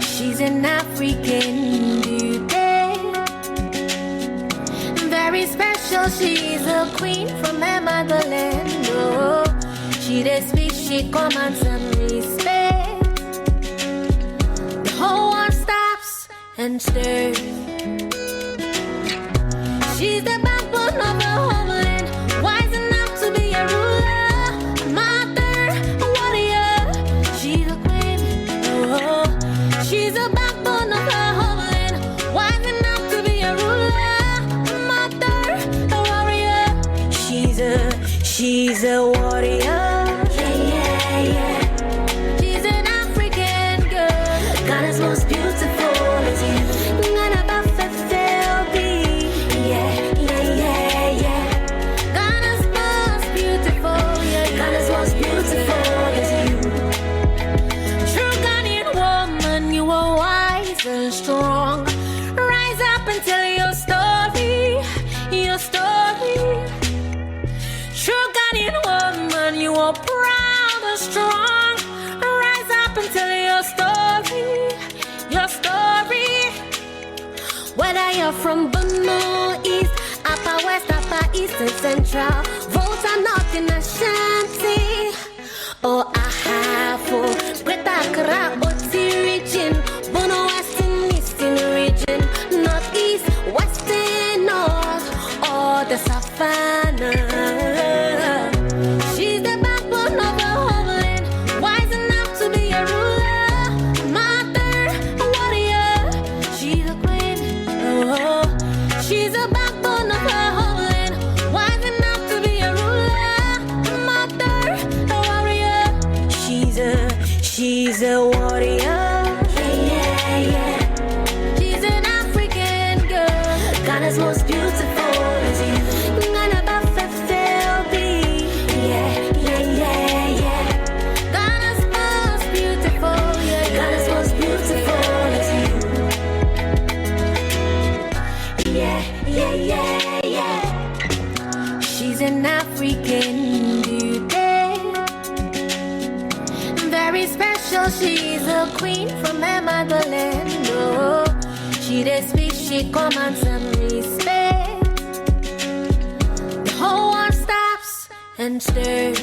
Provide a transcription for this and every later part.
She's an African beauty, very special. She's a queen from her motherland. Oh, she does speak, she commands some respect. The whole world stops and stares. She's the backbone of her homeland, wise enough to be a ruler, a mother, a warrior. She's a queen. Oh, she's the backbone of her homeland, wise enough to be a ruler, a mother, a warrior. She's a warrior. Yeah, yeah, yeah. She's an African girl. Ghana's most beautiful is you. Ghana Bafefe yeah, yeah, yeah, yeah. Ghana's most beautiful, yeah. Ghana's most beautiful is you. True Ghanaian woman, you are wise and strong. Rise up and tell your story, your story. True Ghanaian woman, you are proud and strong. Rise up and tell your story, your story. Whether you're from Bono East, Upper West, Upper East and Central, Volta North in Ashanti, or Ahafo, Greater Accra, Oti region, Bono Western Eastern region, Northeast, Western North, or the Savannah. She's the backbone of her homeland, wise enough to be a ruler, a mother, a warrior. She's a queen. Oh, she's a backbone of her homeland, wise enough to be a ruler, a mother, a warrior. She's a warrior. Yeah, yeah, yeah. She's an African girl. Ghana's most beautiful is you. Ghana Bafefe yeah, yeah, yeah, yeah. Ghana's most beautiful, yeah. Ghana's most beautiful is you. Yeah, yeah, yeah, yeah. She's an African beauty, very special. She's a queen from her motherland. Oh, she does speak, she commands some respect. The whole world stops and stares.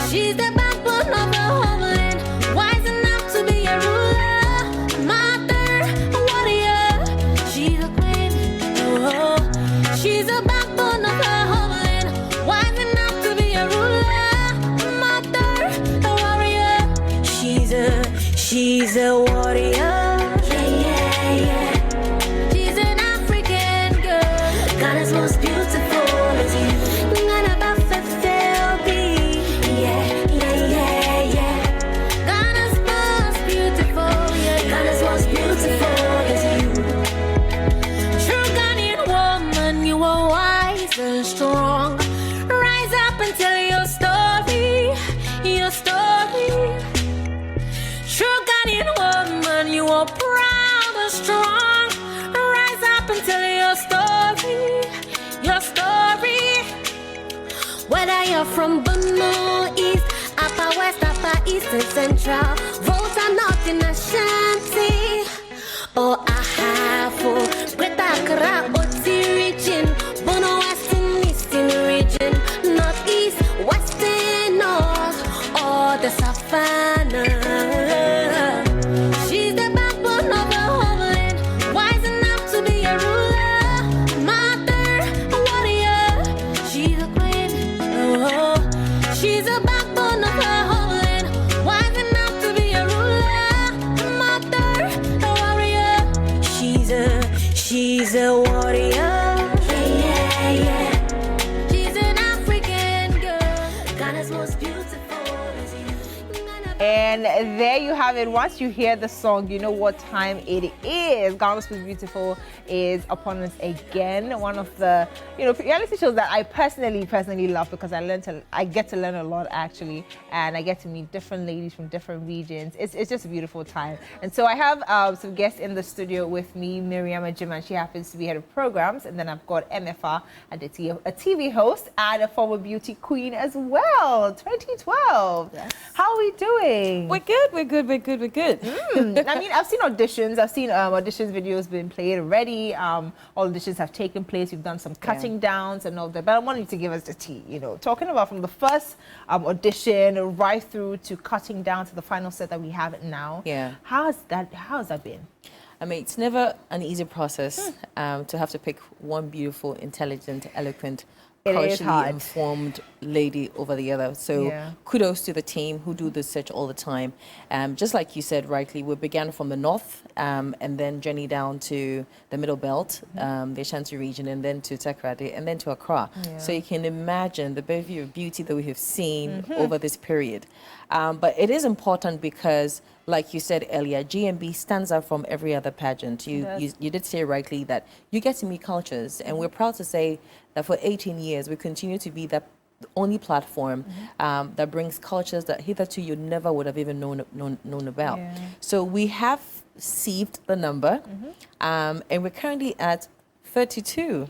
She's the backbone of her homeland, wise enough to be a ruler, a mother, a warrior. She's a queen. Oh, she's the backbone of her homeland, wise enough to be a ruler, a mother, a warrior. She's a warrior. Yeah, yeah, yeah. She's an African girl. Ghana's most beautiful is you. Ghana Bafefe yeah, yeah, yeah, yeah. Ghana's most beautiful, yeah. Ghana's most beautiful is you. True Ghanaian woman, you are wise and strong. Rise up and tell your story, your story. True Ghanaian woman, you are proud and strong. Rise up and tell your story, your story. Whether you're from Bono East, Upper West, Upper East and Central, Volta North in Ashanti, or Ahafo, Greater Accra, Oti region, Bono Western Eastern region, Northeast, Western North, or the Savannah. She's the backbone of her homeland, wise enough to be a ruler, a mother, a warrior. She's a queen. Oh, she's the backbone of her homeland, wise enough to be a ruler, a mother, a warrior. She's a warrior. there you have it. Once you hear the song, you know what time it is. Ghana's Most Beautiful is upon us again. One of the, reality shows that I personally love, because I get to learn a lot actually, and I get to meet different ladies from different regions. It's just a beautiful time. And so I have some guests in the studio with me, Miriam Ajima. She happens to be head of programs, and then I've got MFR, and a TV host and a former beauty queen as well. 2012. Yes. How are we doing? We're good. I mean, I've seen auditions. I've seen auditions videos being played already. All auditions have taken place. You've done some cutting downs and all that. But I want you to give us the tea. Talking about from the first audition right through to cutting down to the final set that we have now. Yeah. How has that been? I mean, it's never an easy process to have to pick one beautiful, intelligent, eloquent, culturally informed lady over the other. So kudos to the team who do this search all the time. Just like you said rightly, we began from the north and then journey down to the Middle Belt, the Ashanti region, and then to Takoradi, and then to Accra. Yeah. So you can imagine the bevy of beauty that we have seen over this period. But it is important because, like you said earlier, GMB stands out from every other pageant. You did say rightly that you get to meet cultures, and we're proud to say that for 18 years we continue to be the only platform that brings cultures that hitherto you never would have even known about. Yeah. So we have sieved the number, and we're currently at 32.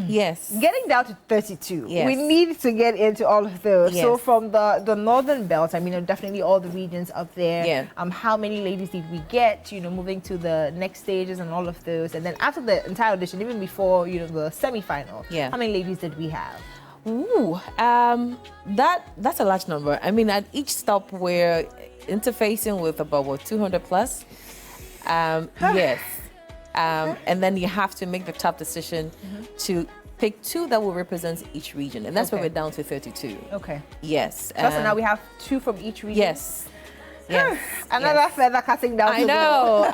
Yes. Getting down to 32. Yes. We need to get into all of those. Yes. So from the northern belt, I mean, definitely all the regions up there. Yeah. How many ladies did we get, moving to the next stages and all of those? And then after the entire audition, even before, the semi-final, how many ladies did we have? Ooh, that's a large number. I mean, at each stop we're interfacing with about 200 plus. Yes. And then you have to make the tough decision to pick 2 that will represent each region. And that's where we're down to 32. Okay. Yes. So now we have 2 from each region? Yes. Yes. Another feather cutting down. I know.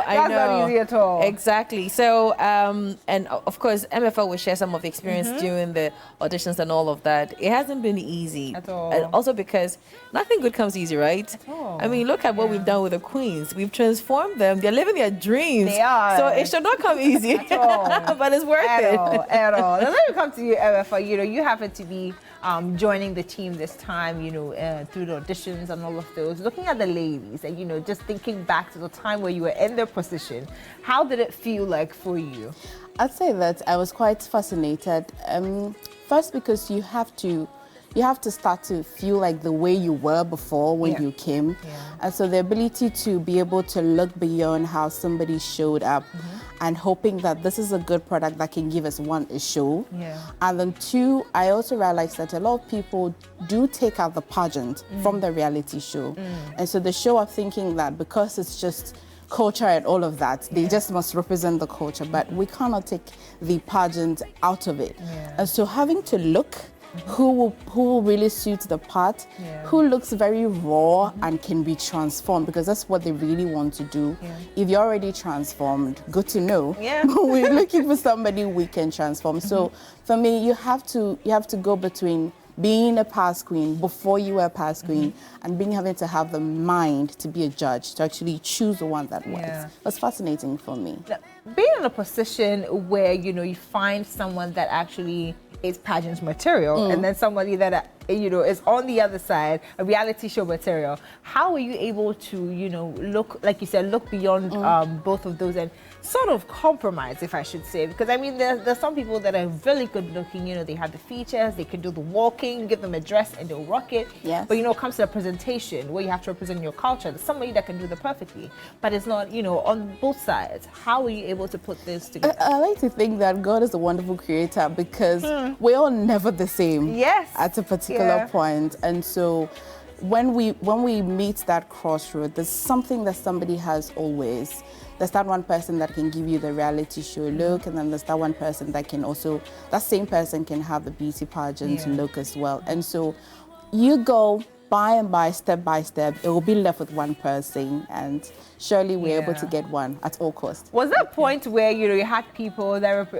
That's not easy at all. Exactly. So, and of course, MFL will share some of the experience during the auditions and all of that. It hasn't been easy at all. And also because nothing good comes easy, right? At all. I mean, look at what we've done with the queens. We've transformed them. They're living their dreams. They are. So it should not come easy at all. But it's worth it. At all. Now, let me come to you, MFL. You happen to be joining the team this time, through the auditions and all of those. Looking at the ladies and, just thinking back to the time where you were in their position, how did it feel like for you? I'd say that I was quite fascinated. First, because you have to start to feel like the way you were before when you came. And so the ability to be able to look beyond how somebody showed up and hoping that this is a good product that can give us, 1, a show. And then 2, I also realized that a lot of people do take out the pageant from the reality show. And so the show are thinking that because it's just culture and all of that, they just must represent the culture, but we cannot take the pageant out of it. And so having to look who will really suit the part, who looks very raw and can be transformed, because that's what they really want to do. If you're already transformed, good to know. We're looking for somebody we can transform. So for me, you have to go between being a past queen before you were a past queen and having to have the mind to be a judge, to actually choose the one that works. That's fascinating for me. Now, being in a position where you find someone that actually is pageant material, and then somebody that is on the other side, a reality show material, how are you able to look, like you said, look beyond both of those and sort of compromise, if I should say? Because I mean, there's some people that are really good looking, they have the features, they can do the walking, give them a dress and they'll rock it. Yes. But it comes to a presentation where you have to represent your culture. There's somebody that can do that perfectly, but it's not, on both sides. How are you able to put this together? I like to think that God is a wonderful creator, because we're all never the same at a particular point. And so when we meet that crossroad, there's something that somebody has always. There's that one person that can give you the reality show look, and then there's that one person that can also, that same person can have the beauty pageant look as well. And so you go by step by step, it will be left with one person, and surely we're able to get one at all costs. Was there a point where you had people that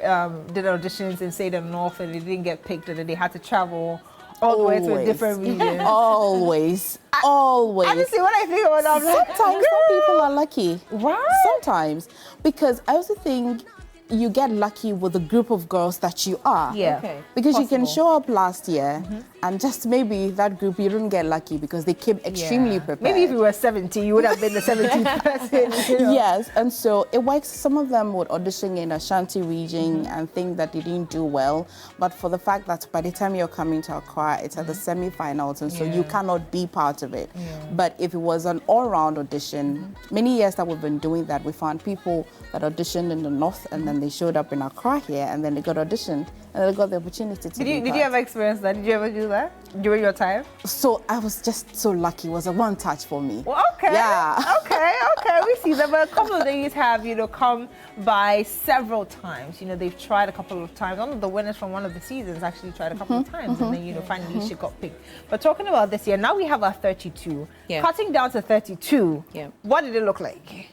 did auditions in, say, the north, and they didn't get picked, and then they had to travel all the way to a different region. Always. Always. Honestly, when I think about it, I'm like, sometimes some people are lucky. Right? Sometimes. Because I also think you get lucky with the group of girls that you are. Yeah. Okay. Because you can show up last year and just maybe that group you didn't get lucky because they came extremely prepared. Maybe if you were 70, you would have been the 17th person. You know? Yes, and so it works. Some of them would audition in Ashanti region and think that they didn't do well, but for the fact that by the time you're coming to Accra, it's at the semi-finals, and so you cannot be part of it. But if it was an all-round audition, many years that we've been doing that, we found people that auditioned in the north and then they showed up in Accra here and then they got auditioned and they got the opportunity to Did you ever experience that? Did you ever do that during your time? So I was just so lucky. It was a one touch for me. Well, okay. Yeah. Okay. We see that. But a couple of ladies have, come by several times. They've tried a couple of times. One of the winners from one of the seasons actually tried a couple of times, and then, finally she got picked. But talking about this year, now we have our 32. Yeah. Cutting down to 32. Yeah. What did it look like?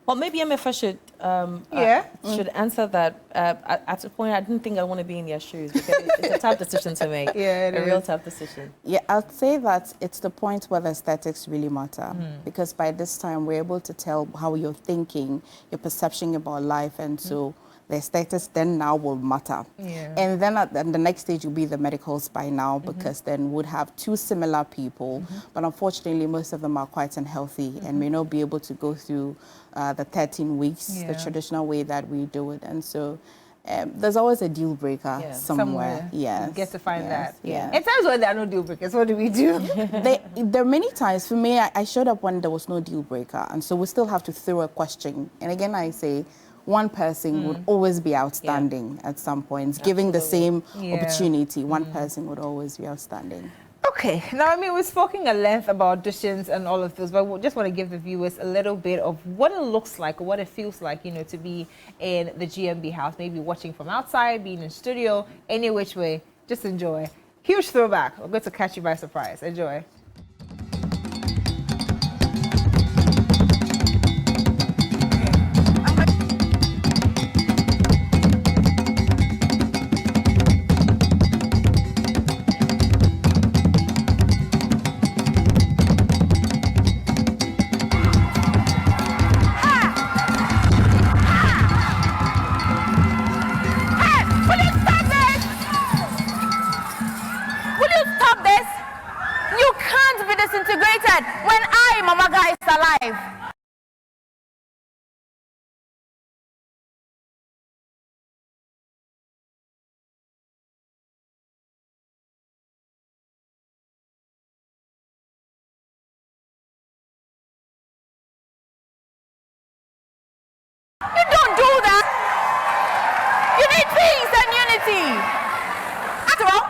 Well, maybe MFA should should answer that. At a point, I didn't think I want to be in their shoes because it's a tough decision to make. Yeah, a real tough decision. Yeah, I'd say that it's the point where the aesthetics really matter because by this time we're able to tell how you're thinking, your perception about life, and so the aesthetics then now will matter. Yeah. And then at the next stage will be the medicals by now because then we'd have two similar people, but unfortunately most of them are quite unhealthy and may not be able to go through the 13 weeks, the traditional way that we do it. And so there's always a deal breaker somewhere. Yes. You get to find that. Yeah. In times when there are no deal breakers, what do we do? There are many times, for me, I showed up when there was no deal breaker. And so we still have to throw a question. And again, I say, one person would always be outstanding at some points. Giving the same opportunity, one person would always be outstanding. Okay, now we've spoken at length about auditions and all of those, but we just want to give the viewers a little bit of what it looks like, or what it feels like, to be in the GMB house, maybe watching from outside, being in studio, any which way. Just enjoy. Huge throwback. We're going to catch you by surprise. Enjoy. Disintegrated when I, Mamaga, is alive. You don't do that. You need peace and unity. After all,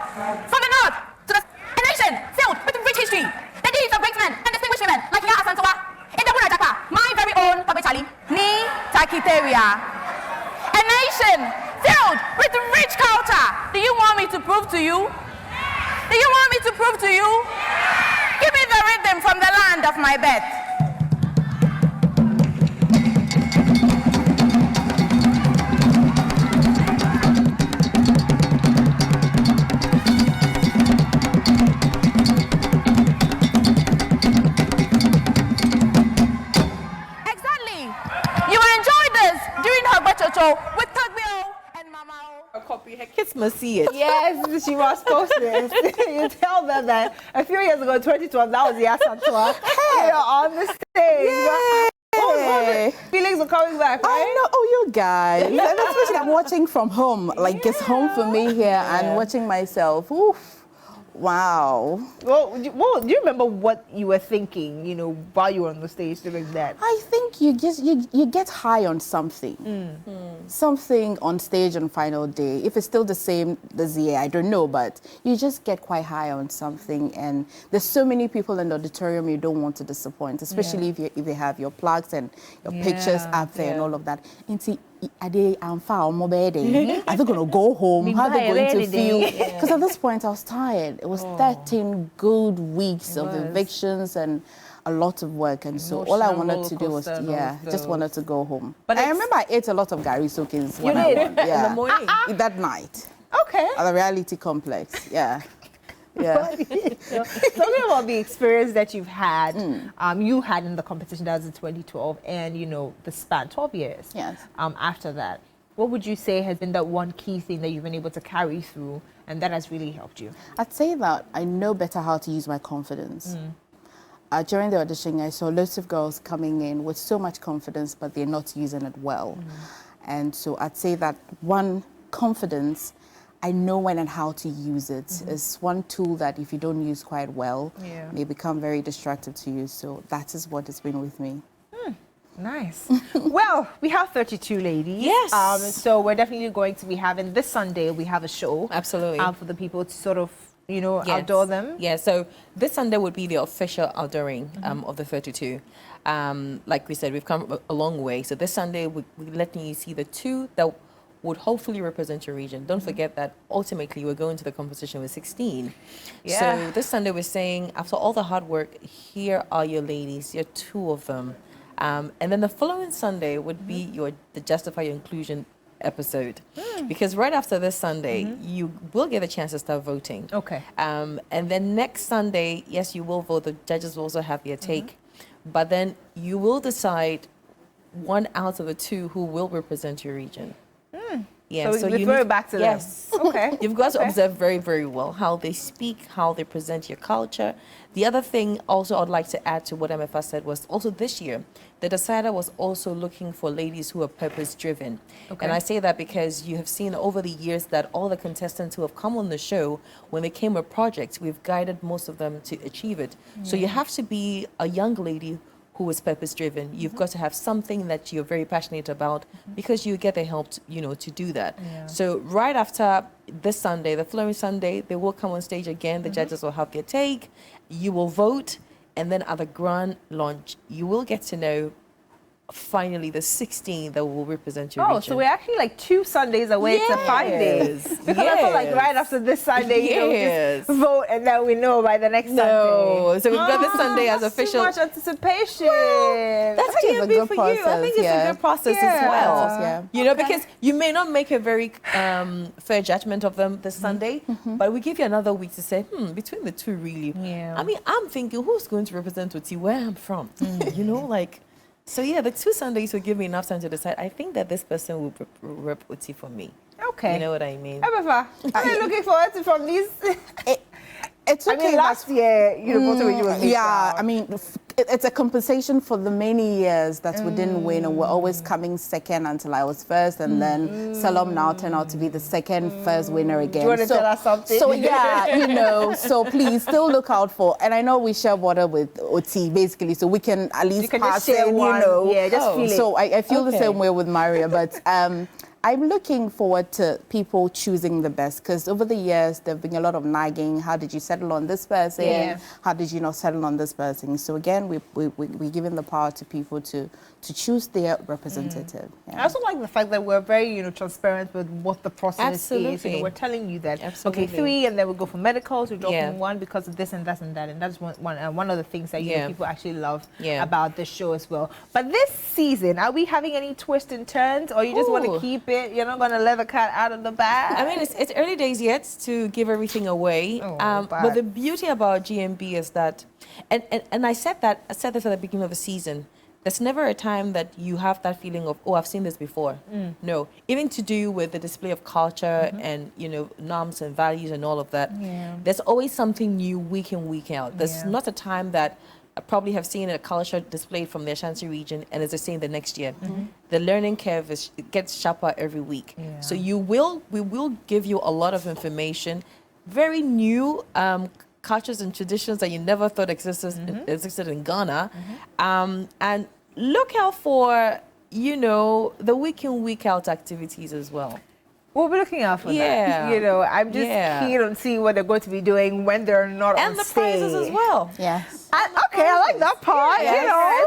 from the north to the nation filled with rich history, the deeds of great men and distinguished women like Yaa Asantewaa, Ijebu Japa, my very own Pape Charlie, Ni Takiteria. A nation filled with rich culture. Do you want me to prove to you? Do you want me to prove to you? Give me the rhythm from the land of my birth. With Tagbio and Mamao. A copy, her kids must see it. Yes, she was posted. You tell them that a few years ago, 2012, that was Yaa Asantewaa on the stage. What feelings are coming back, right? I know, oh, you guys. And especially I'm watching from home, like it's home for me here and watching myself. Oof. Wow. Well, do you remember what you were thinking, while you were on the stage doing that? I think you get high on something. Something on stage on final day. If it's still the same this year, I don't know, but you just get quite high on something. And there's so many people in the auditorium you don't want to disappoint, especially if you have your plugs and your pictures up there and all of that. And see, are they Are they going to go home? How are they going to feel? Because at this point I was tired. It was 13 good weeks of evictions and a lot of work, and so all I wanted to do was just wanted to go home. But I remember I ate a lot of gari soakings when I won. In the morning. That night. Okay. At the reality complex. Yeah. Yeah. Talking about the experience that you've had, you had in the competition, that was in 2012, and the span 12 years. Yes. After that, what would you say has been that one key thing that you've been able to carry through, and that has really helped you? I'd say that I know better how to use my confidence. During the audition, I saw lots of girls coming in with so much confidence, but they're not using it well. And so I'd say that one, confidence, I know when and how to use it. It's one tool that if you don't use quite well, may become very destructive to you. So that is what has been with me. Nice. Well, we have 32 ladies. Yes. So we're definitely going to be having this Sunday. We have a show. Absolutely. For the people to sort of, outdoor them. Yeah. So this Sunday would be the official outdooring of the 32. Like we said, we've come a long way. So this Sunday, we're letting you see the two that would hopefully represent your region. Don't forget that ultimately we're going to the competition with 16. Yeah. So this Sunday we're saying, after all the hard work, here are your ladies, you're two of them. And then the following Sunday would be the Justify Your Inclusion episode. Because right after this Sunday, you will get a chance to start voting. Okay. And then next Sunday, yes, you will vote. The judges will also have their take. But then you will decide one out of the two who will represent your region. Yeah, so you throw it back to them. Yes. Okay. You've got to observe very, very well how they speak, how they present your culture. The other thing also I'd like to add to what MFA said was also this year, the decider was also looking for ladies who are purpose-driven. Okay. And I say that because you have seen over the years that all the contestants who have come on the show, when they came with projects, we've guided most of them to achieve it. So you have to be a young lady who is purpose-driven. You've got to have something that you're very passionate about because you get the help, to do that. Yeah. So right after this Sunday, the following Sunday, they will come on stage again. The judges will have their take. You will vote. And then at the grand launch, you will get to know finally the 16 that will represent your region. So we're actually like 2 Sundays away to 5 days. Because I feel like right after this Sunday, just vote and then we know by the next Sunday. No, so we've got this Sunday as official. Too much anticipation. That's think it's a GMB good for you. I process, think it's a good process as well. Yeah. Because you may not make a very fair judgment of them this Sunday, but we give you another week to say, between the two, really. Yeah. I mean, I'm thinking, who's going to represent Uti, where I'm from? So yeah, the 2 Sundays will give me enough time to decide. I think that this person will rep Uti for me. Okay. You know what I mean? Ebefa, are you looking forward to from these? It's okay. I mean, last year, was yeah, I mean, it's a compensation for the many years that we didn't win, and we're always coming second until I was first, and then Salom now turned out to be the first winner again. Do you want to tell us something? So yeah, so please still look out for. And I know we share water with OT basically, so we can at least pass just share in, one. Yeah, just feel it. So I feel the same way with Maria, but. I'm looking forward to people choosing the best because over the years there have been a lot of nagging. How did you settle on this person? Yeah. How did you not settle on this person? So again, we're giving the power to people to choose their representative. Yeah. I also like the fact that we're very, transparent with what the process is. We're telling you that, Absolutely. okay, 3, and then we go for medicals, we're dropping 1 because of this and that and that. And that's one of the things that people actually love about this show as well. But this season, are we having any twists and turns, or you just want to keep it? You're not going to let the cat out of the bag? I mean, it's early days yet to give everything away. But the beauty about GMB is that, and I said this at the beginning of the season, there's never a time that you have that feeling of, I've seen this before. No, even to do with the display of culture and, norms and values and all of that, there's always something new week in, week out. There's not a time that I probably have seen a culture displayed from the Ashanti region and it's the same the next year. The learning curve gets sharper every week. So we will give you a lot of information, very new cultures and traditions that you never thought existed in Ghana. And look out for, the week in, week out activities as well. We'll be looking out for that. I'm just keen on seeing what they're going to be doing when they're not on stage. And the prizes as well. Yes. Okay, I like that part.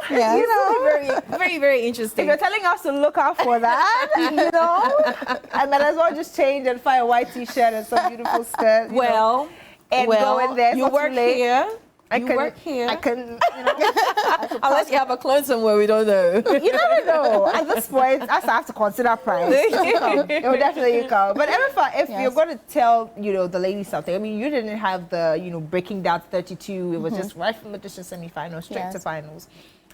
Very, very, very interesting. If you're telling us to look out for that, I might as well just change and find a white t-shirt and some beautiful skirt. And go in there. You work here. You work here. I can, Unless you have a clone somewhere we don't know. You never know. At this point, I have to consider price. It will definitely come. But if you're going to tell, the ladies something, I mean, you didn't have the, breaking down 32. It was just right from the district semi-finals straight to finals.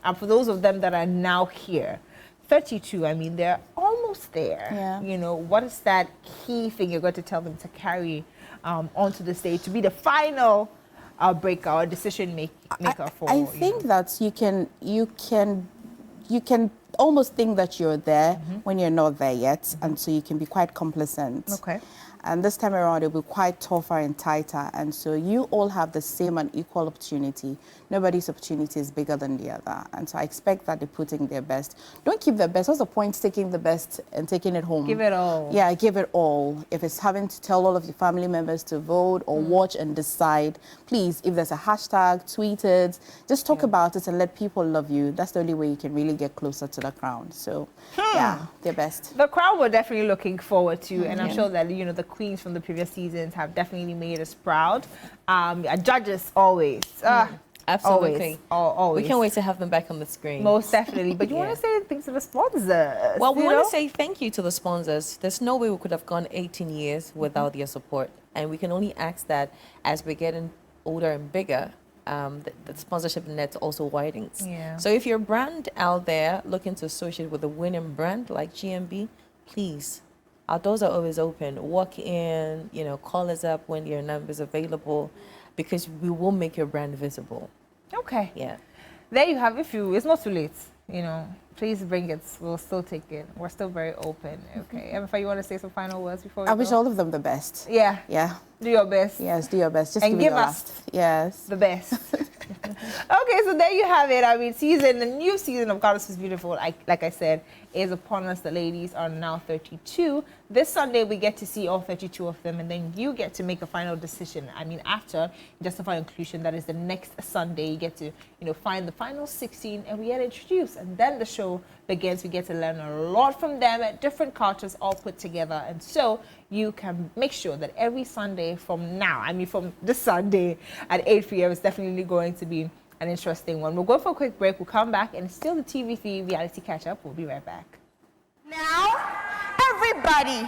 And for those of them that are now here, 32, I mean, they're almost there. Yeah. What is that key thing you're going to tell them to carry onto the stage to be the final breaker or decision maker for? I think that you can almost think that you're there when you're not there yet, and so you can be quite complacent. Okay. And this time around, it'll be quite tougher and tighter. And so you all have the same and equal opportunity. Nobody's opportunity is bigger than the other. And so I expect that they're putting their best. Don't keep their best. What's the point taking the best and taking it home? Give it all. Yeah, give it all. If it's having to tell all of your family members to vote or watch and decide, please, if there's a hashtag, tweet it. Just talk about it and let people love you. That's the only way you can really get closer to the crown. So, yeah, their best. The crowd we're definitely looking forward to, and I'm sure that, the queens from the previous seasons have definitely made us proud. Judges always. Absolutely. Always. We can't wait to have them back on the screen. Most definitely. But you want to say things to the sponsors? Well, we want to say thank you to the sponsors. There's no way we could have gone 18 years without their support. And we can only ask that as we're getting older and bigger, the sponsorship net also widens. Yeah. So if you're a brand out there looking to associate with a winning brand like GMB, please, our doors are always open. Walk in, call us up when your number's available, because we will make your brand visible. Okay. Yeah. There you have it. It's not too late, please bring it. We'll still take it. We're still very open. Okay. Emefa, you want to say some final words before we I go? wish all of them the best. Yeah. Yeah. Do your best. Yes, do your best. Just And give give it your us last. Yes. the best. Okay, so there you have it. I mean, the new season of Goddess is Beautiful, like I said, is upon us. The ladies are now 32. This Sunday, we get to see all 32 of them, and then you get to make a final decision. I mean, after Justified Inclusion, that is the next Sunday, you get to, find the final 16, and we get introduced. And then the show begins. We get to learn a lot from them, different cultures all put together. And so you can make sure that every Sunday from now, from this Sunday at 8 p.m., it's definitely going to be an interesting one. We'll go for a quick break. We'll come back, and it's still the TV3 reality catch-up. We'll be right back. Now, everybody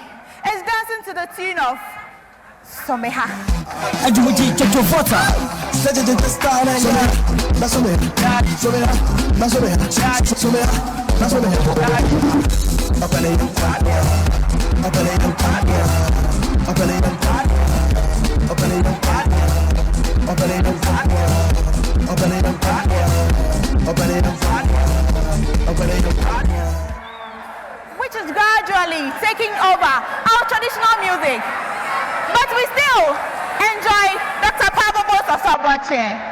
is dancing to the tune of Someha. Which is gradually taking over our traditional music. But we still enjoy Dr. Pablo Boss of Sabache.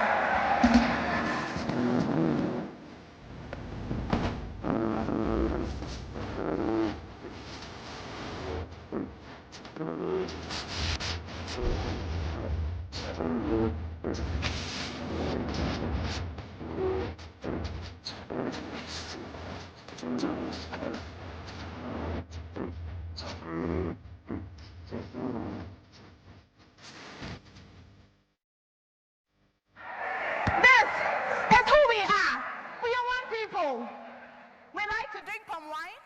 This is who we are. We are one people. We like to drink palm wine.